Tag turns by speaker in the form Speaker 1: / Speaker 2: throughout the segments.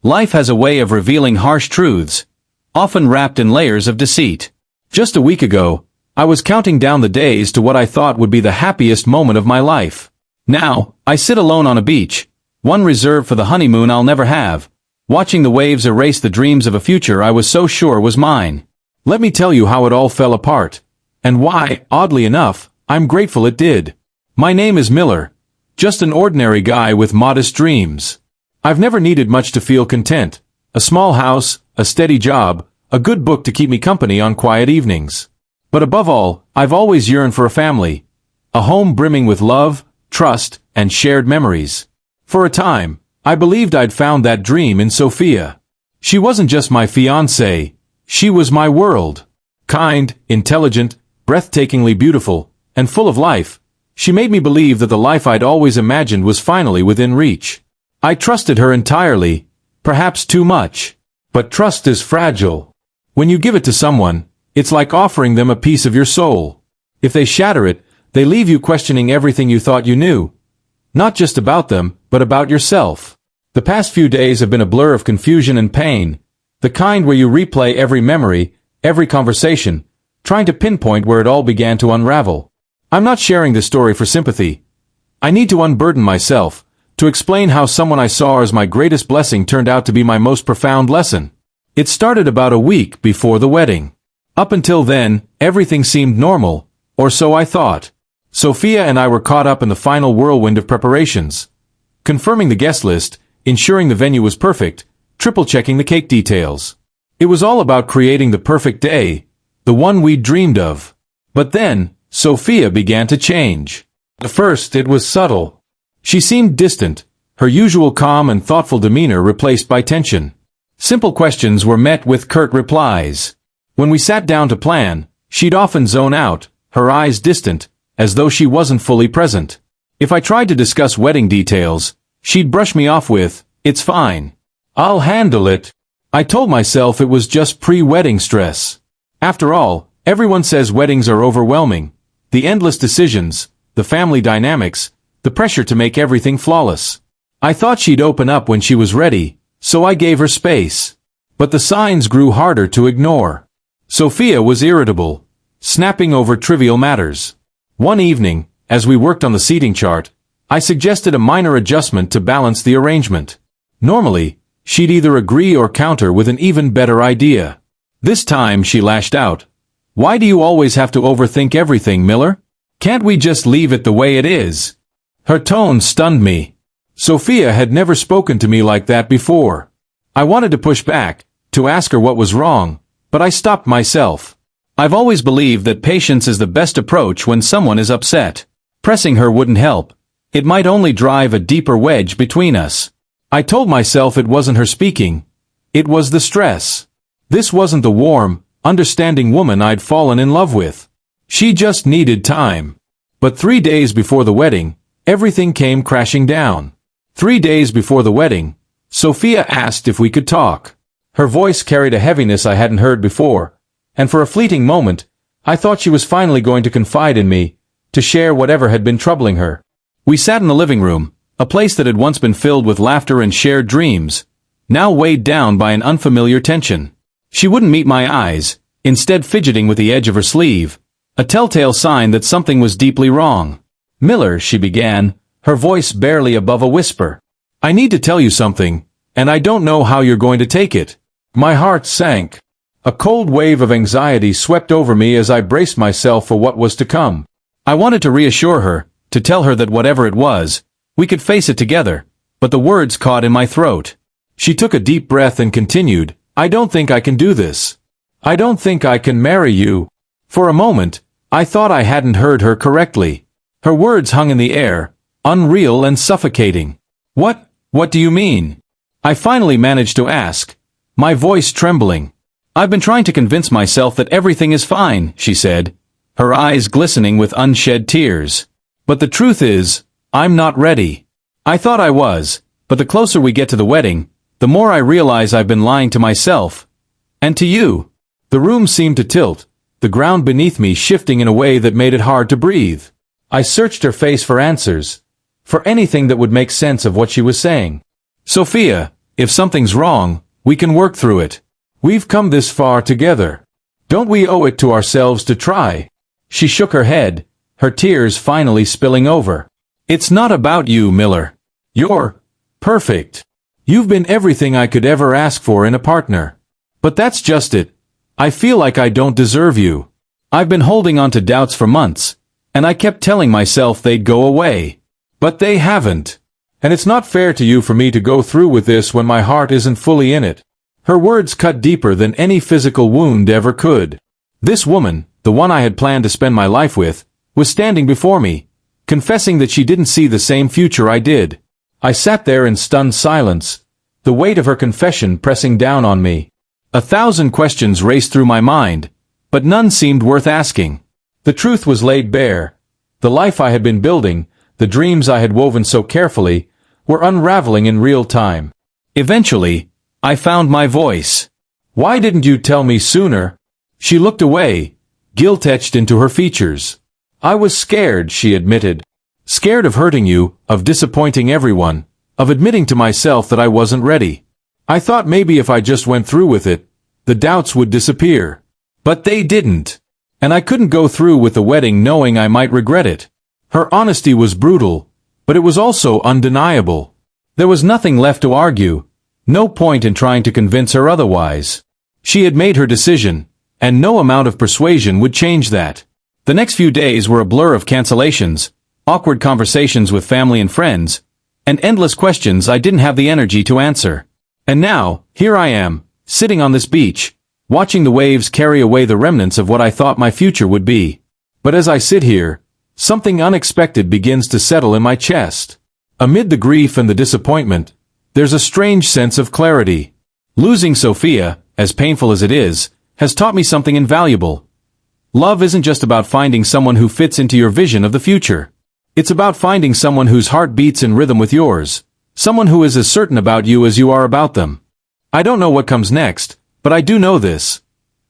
Speaker 1: Life has a way of revealing harsh truths, often wrapped in layers of deceit. Just a week ago, I was counting down the days to what I thought would be the happiest moment of my life. Now, I sit alone on a beach, one reserved for the honeymoon I'll never have, watching the waves erase the dreams of a future I was so sure was mine. Let me tell you how it all fell apart, and why, oddly enough, I'm grateful it did. My name is Miller, just an ordinary guy with modest dreams. I've never needed much to feel content. A small house, a steady job, a good book to keep me company on quiet evenings. But above all, I've always yearned for a family. A home brimming with love, trust, and shared memories. For a time, I believed I'd found that dream in Sophia. She wasn't just my fiancée, she was my world. Kind, intelligent, breathtakingly beautiful, and full of life, she made me believe that the life I'd always imagined was finally within reach. I trusted her entirely, perhaps too much. But trust is fragile. When you give it to someone, it's like offering them a piece of your soul. If they shatter it, they leave you questioning everything you thought you knew. Not just about them, but about yourself. The past few days have been a blur of confusion and pain, the kind where you replay every memory, every conversation, trying to pinpoint where it all began to unravel. I'm not sharing this story for sympathy. I need to unburden myself, to explain how someone I saw as my greatest blessing turned out to be my most profound lesson. It started about a week before the wedding. Up until then, everything seemed normal, or so I thought. Sophia and I were caught up in the final whirlwind of preparations. Confirming the guest list, ensuring the venue was perfect, triple-checking the cake details. It was all about creating the perfect day, the one we'd dreamed of. But then, Sophia began to change. At first, it was subtle. She seemed distant, her usual calm and thoughtful demeanor replaced by tension. Simple questions were met with curt replies. When we sat down to plan, she'd often zone out, her eyes distant, as though she wasn't fully present. If I tried to discuss wedding details, she'd brush me off with, "It's fine. I'll handle it." I told myself it was just pre-wedding stress. After all, everyone says weddings are overwhelming. The endless decisions, the family dynamics, the pressure to make everything flawless. I thought she'd open up when she was ready, so I gave her space. But the signs grew harder to ignore. Sophia was irritable, snapping over trivial matters. One evening, as we worked on the seating chart, I suggested a minor adjustment to balance the arrangement. Normally, she'd either agree or counter with an even better idea. This time she lashed out. "Why do you always have to overthink everything, Miller? Can't we just leave it the way it is?" Her tone stunned me. Sophia had never spoken to me like that before. I wanted to push back, to ask her what was wrong, but I stopped myself. I've always believed that patience is the best approach when someone is upset. Pressing her wouldn't help. It might only drive a deeper wedge between us. I told myself it wasn't her speaking. It was the stress. This wasn't the warm, understanding woman I'd fallen in love with. She just needed time. But 3 days before the wedding, everything came crashing down. 3 days before the wedding, Sophia asked if we could talk. Her voice carried a heaviness I hadn't heard before, and for a fleeting moment, I thought she was finally going to confide in me, to share whatever had been troubling her. We sat in the living room, a place that had once been filled with laughter and shared dreams, now weighed down by an unfamiliar tension. She wouldn't meet my eyes, instead fidgeting with the edge of her sleeve, a telltale sign that something was deeply wrong. "Miller," she began, her voice barely above a whisper. "I need to tell you something, and I don't know how you're going to take it." My heart sank. A cold wave of anxiety swept over me as I braced myself for what was to come. I wanted to reassure her, to tell her that whatever it was, we could face it together, but the words caught in my throat. She took a deep breath and continued, "I don't think I can do this. I don't think I can marry you." For a moment, I thought I hadn't heard her correctly. Her words hung in the air, unreal and suffocating. What do you mean?" I finally managed to ask, my voice trembling. "I've been trying to convince myself that everything is fine," she said, her eyes glistening with unshed tears. "But the truth is, I'm not ready. I thought I was, but the closer we get to the wedding, the more I realize I've been lying to myself. And to you." The room seemed to tilt, the ground beneath me shifting in a way that made it hard to breathe. I searched her face for answers, for anything that would make sense of what she was saying. "Sophia, If something's wrong, we can work through it. We've come this far together. Don't we owe it to ourselves to try? She shook her head, her tears finally spilling over. It's not about you, Miller. You're perfect. You've been everything I could ever ask for in a partner. But that's just it. I feel like I don't deserve you. I've been holding on to doubts for months, and I kept telling myself they'd go away. But they haven't. And it's not fair to you for me to go through with this when my heart isn't fully in it. Her words cut deeper than any physical wound ever could. This woman, the one I had planned to spend my life with, was standing before me, confessing that she didn't see the same future I did. I sat there in stunned silence, the weight of her confession pressing down on me. 1,000 questions raced through my mind, but none seemed worth asking. The truth was laid bare. The life I had been building, the dreams I had woven so carefully, were unraveling in real time. Eventually, I found my voice. Why didn't you tell me sooner? She looked away, guilt etched into her features. I was scared, she admitted. Scared of hurting you, of disappointing everyone, of admitting to myself that I wasn't ready. I thought maybe if I just went through with it, the doubts would disappear. But they didn't. And I couldn't go through with the wedding knowing I might regret it. Her honesty was brutal, but it was also undeniable. There was nothing left to argue, no point in trying to convince her otherwise. She had made her decision, and no amount of persuasion would change that. The next few days were a blur of cancellations, awkward conversations with family and friends, and endless questions I didn't have the energy to answer. And now, here I am, sitting on this beach, watching the waves carry away the remnants of what I thought my future would be. But as I sit here, something unexpected begins to settle in my chest. Amid the grief and the disappointment, there's a strange sense of clarity. Losing Sophia, as painful as it is, has taught me something invaluable. Love isn't just about finding someone who fits into your vision of the future. It's about finding someone whose heart beats in rhythm with yours, someone who is as certain about you as you are about them. I don't know what comes next, but I do know this.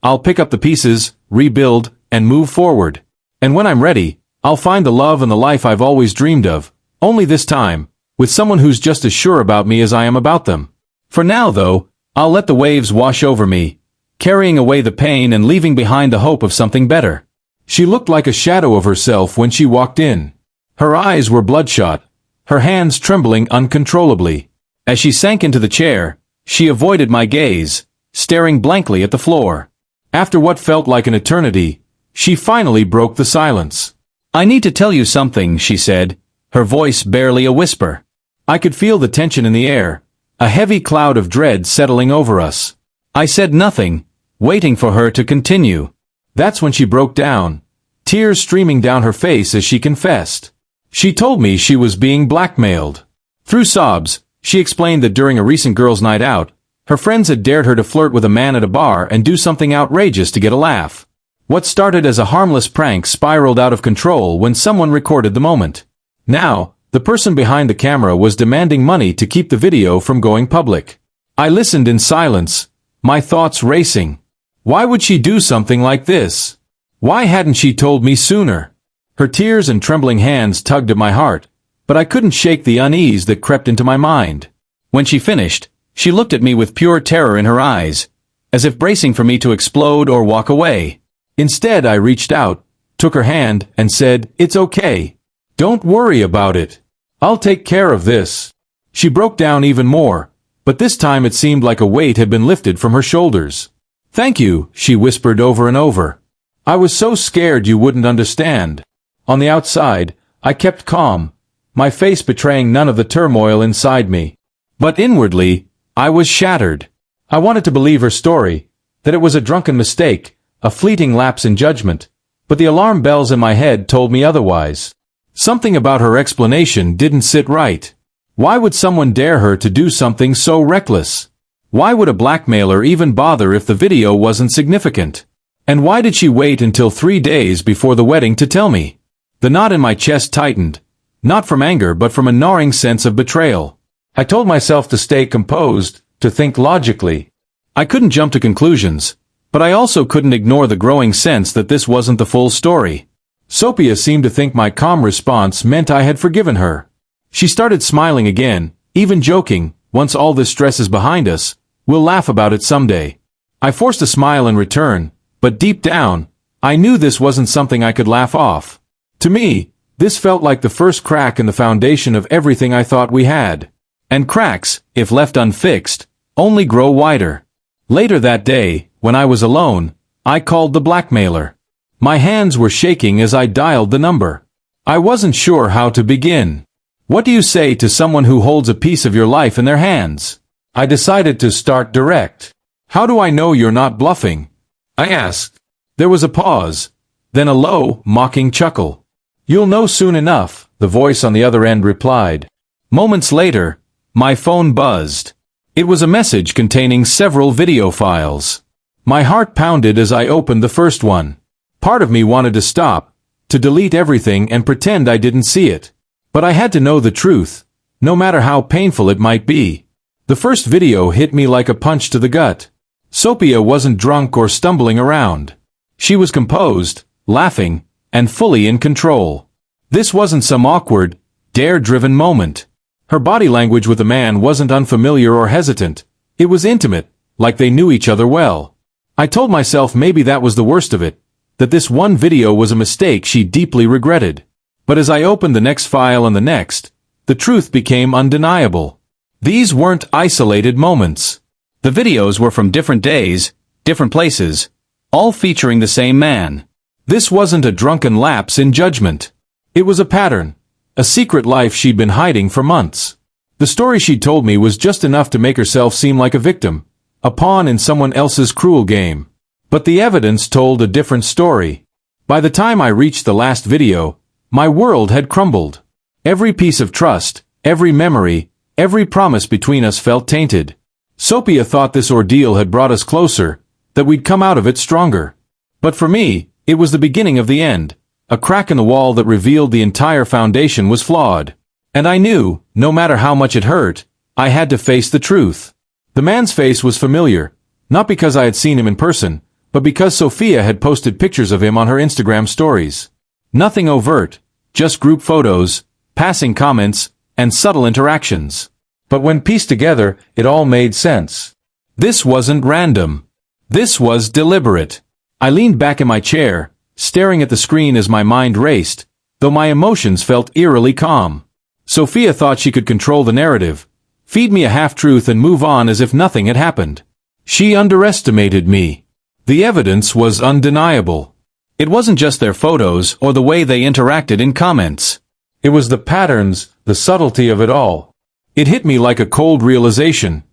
Speaker 1: I'll pick up the pieces, rebuild, and move forward. And when I'm ready, I'll find the love and the life I've always dreamed of, only this time, with someone who's just as sure about me as I am about them. For now, though, I'll let the waves wash over me, carrying away the pain and leaving behind the hope of something better. She looked like a shadow of herself when she walked in. Her eyes were bloodshot, her hands trembling uncontrollably. As she sank into the chair, she avoided my gaze, staring blankly at the floor. After what felt like an eternity, she finally broke the silence. I need to tell you something, she said, her voice barely a whisper. I could feel the tension in the air, a heavy cloud of dread settling over us. I said nothing, waiting for her to continue. That's when she broke down, tears streaming down her face as she confessed. She told me she was being blackmailed. Through sobs, she explained that during a recent girls' night out, her friends had dared her to flirt with a man at a bar and do something outrageous to get a laugh. What started as a harmless prank spiraled out of control when someone recorded the moment. Now, the person behind the camera was demanding money to keep the video from going public. I listened in silence, my thoughts racing. Why would she do something like this? Why hadn't she told me sooner? Her tears and trembling hands tugged at my heart, but I couldn't shake the unease that crept into my mind. When she finished, she looked at me with pure terror in her eyes, as if bracing for me to explode or walk away. Instead, I reached out, took her hand, and said, "It's okay. Don't worry about it. I'll take care of this." She broke down even more, but this time it seemed like a weight had been lifted from her shoulders. "Thank you," she whispered over and over. "I was so scared you wouldn't understand." On the outside, I kept calm, my face betraying none of the turmoil inside me. But inwardly, I was shattered. I wanted to believe her story, that it was a drunken mistake, a fleeting lapse in judgment, but the alarm bells in my head told me otherwise. Something about her explanation didn't sit right. Why would someone dare her to do something so reckless? Why would a blackmailer even bother if the video wasn't significant? And why did she wait until 3 days before the wedding to tell me? The knot in my chest tightened, not from anger but from a gnawing sense of betrayal. I told myself to stay composed, to think logically. I couldn't jump to conclusions, but I also couldn't ignore the growing sense that this wasn't the full story. Sophia seemed to think my calm response meant I had forgiven her. She started smiling again, even joking, once all this stress is behind us, we'll laugh about it someday. I forced a smile in return, but deep down, I knew this wasn't something I could laugh off. To me, this felt like the first crack in the foundation of everything I thought we had. And cracks, if left unfixed, only grow wider. Later that day, when I was alone, I called the blackmailer. My hands were shaking as I dialed the number. I wasn't sure how to begin. What do you say to someone who holds a piece of your life in their hands? I decided to start direct. How do I know you're not bluffing? I asked. There was a pause, then a low, mocking chuckle. You'll know soon enough, the voice on the other end replied. Moments later, my phone buzzed. It was a message containing several video files. My heart pounded as I opened the first one. Part of me wanted to stop, to delete everything and pretend I didn't see it. But I had to know the truth, no matter how painful it might be. The first video hit me like a punch to the gut. Sophia wasn't drunk or stumbling around. She was composed, laughing, and fully in control. This wasn't some awkward, dare-driven moment. Her body language with the man wasn't unfamiliar or hesitant. It was intimate, like they knew each other well. I told myself maybe that was the worst of it, that this one video was a mistake she deeply regretted. But as I opened the next file and the next, the truth became undeniable. These weren't isolated moments. The videos were from different days, different places, all featuring the same man. This wasn't a drunken lapse in judgment. It was a pattern, a secret life she'd been hiding for months. The story she'd told me was just enough to make herself seem like a victim, a pawn in someone else's cruel game. But the evidence told a different story. By the time I reached the last video, my world had crumbled. Every piece of trust, every memory, every promise between us felt tainted. Sophia thought this ordeal had brought us closer, that we'd come out of it stronger. But for me, it was the beginning of the end. A crack in the wall that revealed the entire foundation was flawed. And I knew, no matter how much it hurt, I had to face the truth. The man's face was familiar, not because I had seen him in person, but because Sophia had posted pictures of him on her Instagram stories. Nothing overt, just group photos, passing comments, and subtle interactions. But when pieced together, it all made sense. This wasn't random. This was deliberate. I leaned back in my chair, staring at the screen as my mind raced, though my emotions felt eerily calm. Sophia thought she could control the narrative, feed me a half-truth and move on as if nothing had happened. She underestimated me. The evidence was undeniable. It wasn't just their photos or the way they interacted in comments. It was the patterns, the subtlety of it all. It hit me like a cold realization.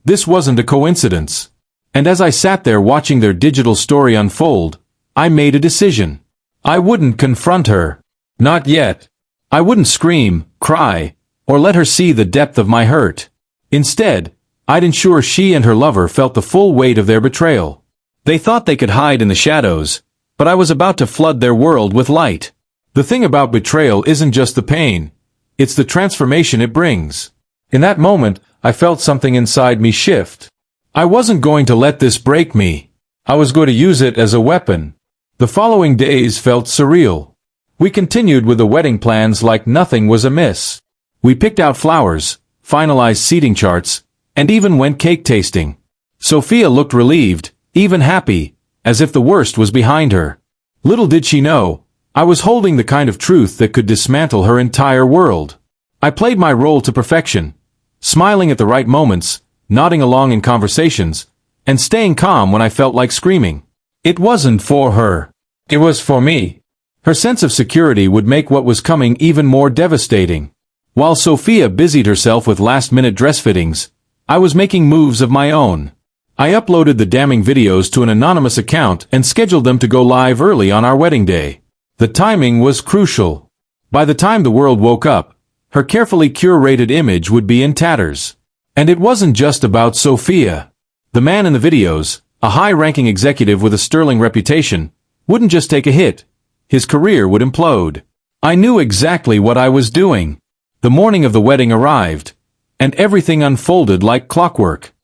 Speaker 1: This wasn't a coincidence. And as I sat there watching their digital story unfold, I made a decision. I wouldn't confront her. Not yet. I wouldn't scream, cry, or let her see the depth of my hurt. Instead, I'd ensure she and her lover felt the full weight of their betrayal. They thought they could hide in the shadows, but I was about to flood their world with light. The thing about betrayal isn't just the pain, it's the transformation it brings. In that moment, I felt something inside me shift. I wasn't going to let this break me. I was going to use it as a weapon. The following days felt surreal. We continued with the wedding plans like nothing was amiss. We picked out flowers, finalized seating charts, and even went cake tasting. Sophia looked relieved, even happy, as if the worst was behind her. Little did she know, I was holding the kind of truth that could dismantle her entire world. I played my role to perfection, smiling at the right moments, nodding along in conversations, and staying calm when I felt like screaming. It wasn't for her. It was for me. Her sense of security would make what was coming even more devastating. While Sophia busied herself with last-minute dress fittings, I was making moves of my own. I uploaded the damning videos to an anonymous account and scheduled them to go live early on our wedding day. The timing was crucial. By the time the world woke up, her carefully curated image would be in tatters. And it wasn't just about Sophia. The man in the videos, a high-ranking executive with a sterling reputation, wouldn't just take a hit. His career would implode. I knew exactly what I was doing. The morning of the wedding arrived, and everything unfolded like clockwork.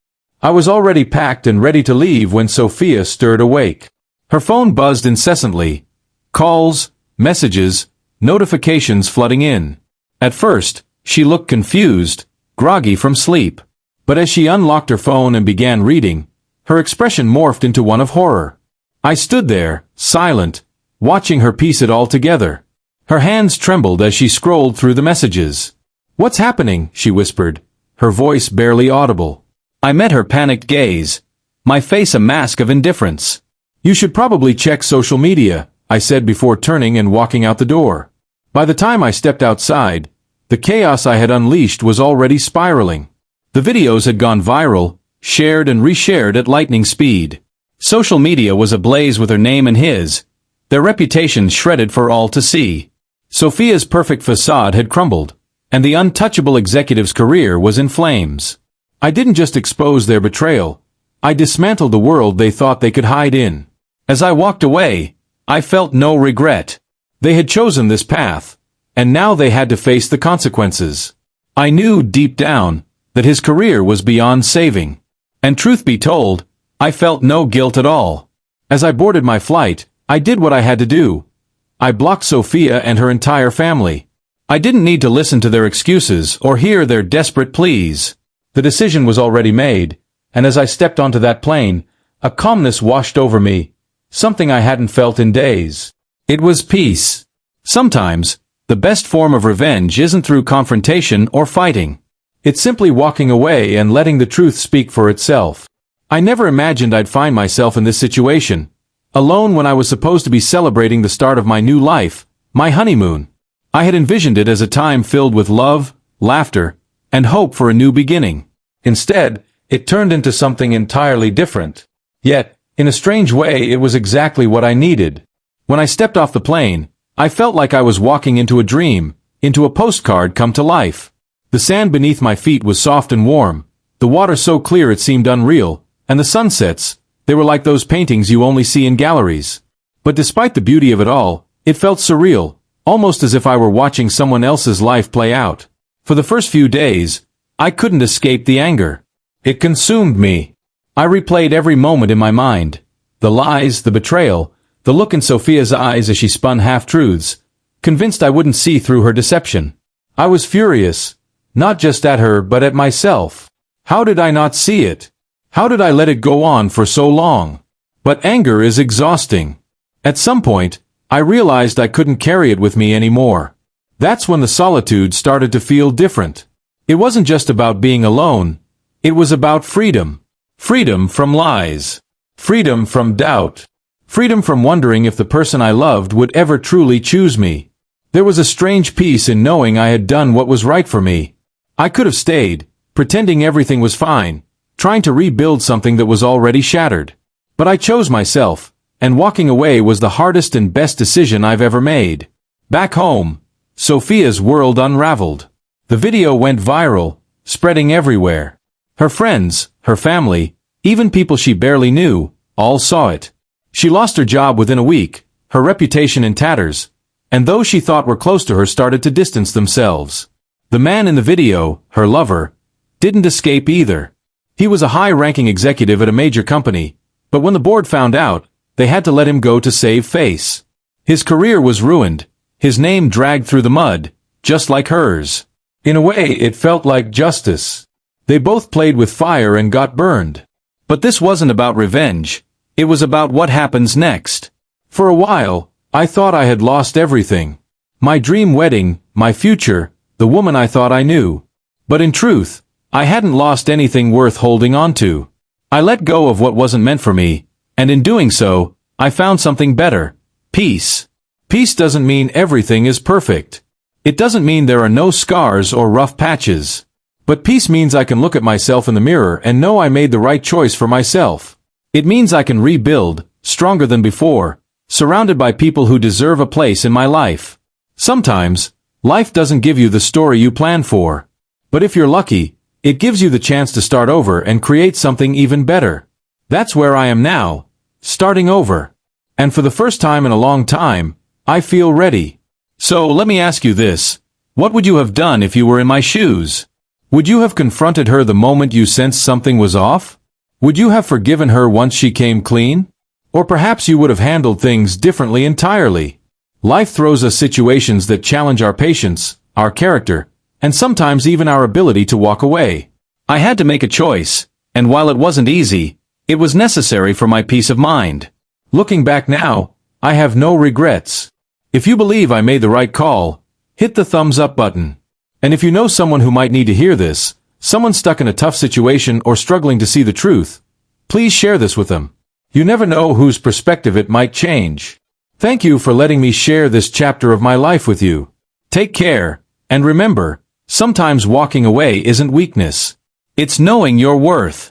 Speaker 1: I was already packed and ready to leave when Sophia stirred awake. Her phone buzzed incessantly. Calls, messages, notifications flooding in. At first, she looked confused, groggy from sleep. But as she unlocked her phone and began reading, her expression morphed into one of horror. I stood there, silent, watching her piece it all together. Her hands trembled as she scrolled through the messages. "What's happening?" she whispered, her voice barely audible. I met her panicked gaze, my face a mask of indifference. "You should probably check social media," I said before turning and walking out the door. By the time I stepped outside, the chaos I had unleashed was already spiraling. The videos had gone viral, shared and reshared at lightning speed. Social media was ablaze with her name and his, their reputations shredded for all to see. Sophia's perfect facade had crumbled, and the untouchable executive's career was in flames. I didn't just expose their betrayal, I dismantled the world they thought they could hide in. As I walked away, I felt no regret. They had chosen this path, and now they had to face the consequences. I knew deep down that his career was beyond saving. And truth be told, I felt no guilt at all. As I boarded my flight, I did what I had to do. I blocked Sophia and her entire family. I didn't need to listen to their excuses or hear their desperate pleas. The decision was already made, and as I stepped onto that plane, a calmness washed over me, something I hadn't felt in days. It was peace. Sometimes, the best form of revenge isn't through confrontation or fighting. It's simply walking away and letting the truth speak for itself. I never imagined I'd find myself in this situation, alone when I was supposed to be celebrating the start of my new life, my honeymoon. I had envisioned it as a time filled with love, laughter, and hope for a new beginning. Instead, it turned into something entirely different. Yet, in a strange way, it was exactly what I needed. When I stepped off the plane, I felt like I was walking into a dream, into a postcard come to life. The sand beneath my feet was soft and warm, the water so clear it seemed unreal, and the sunsets, they were like those paintings you only see in galleries. But despite the beauty of it all, it felt surreal, almost as if I were watching someone else's life play out. For the first few days, I couldn't escape the anger. It consumed me. I replayed every moment in my mind. The lies, the betrayal, the look in Sophia's eyes as she spun half-truths, convinced I wouldn't see through her deception. I was furious, not just at her but at myself. How did I not see it? How did I let it go on for so long? But anger is exhausting. At some point, I realized I couldn't carry it with me anymore. That's when the solitude started to feel different. It wasn't just about being alone. It was about freedom. Freedom from lies. Freedom from doubt. Freedom from wondering if the person I loved would ever truly choose me. There was a strange peace in knowing I had done what was right for me. I could have stayed, pretending everything was fine, trying to rebuild something that was already shattered. But I chose myself, and walking away was the hardest and best decision I've ever made. Back home, Sophia's world unraveled. The video went viral, spreading everywhere. Her friends, her family, even people she barely knew, all saw it. She lost her job within a week, her reputation in tatters, and those she thought were close to her started to distance themselves. The man in the video, her lover, didn't escape either. He was a high-ranking executive at a major company, but when the board found out, they had to let him go to save face. His career was ruined, his name dragged through the mud, just like hers. In a way, it felt like justice. They both played with fire and got burned. But this wasn't about revenge. It was about what happens next. For a while, I thought I had lost everything. My dream wedding, my future, the woman I thought I knew. But in truth, I hadn't lost anything worth holding on to. I let go of what wasn't meant for me, and in doing so, I found something better. Peace. Peace doesn't mean everything is perfect. It doesn't mean there are no scars or rough patches. But peace means I can look at myself in the mirror and know I made the right choice for myself. It means I can rebuild, stronger than before, surrounded by people who deserve a place in my life. Sometimes, life doesn't give you the story you planned for. But if you're lucky, it gives you the chance to start over and create something even better. That's where I am now, starting over. And for the first time in a long time, I feel ready. So let me ask you this. What would you have done if you were in my shoes? Would you have confronted her the moment you sensed something was off? Would you have forgiven her once she came clean? Or perhaps you would have handled things differently entirely. Life throws us situations that challenge our patience, our character, and sometimes even our ability to walk away. I had to make a choice, and while it wasn't easy, it was necessary for my peace of mind. Looking back now, I have no regrets. If you believe I made the right call, hit the thumbs up button. And if you know someone who might need to hear this, someone stuck in a tough situation or struggling to see the truth, please share this with them. You never know whose perspective it might change. Thank you for letting me share this chapter of my life with you. Take care, and remember, sometimes walking away isn't weakness. It's knowing your worth.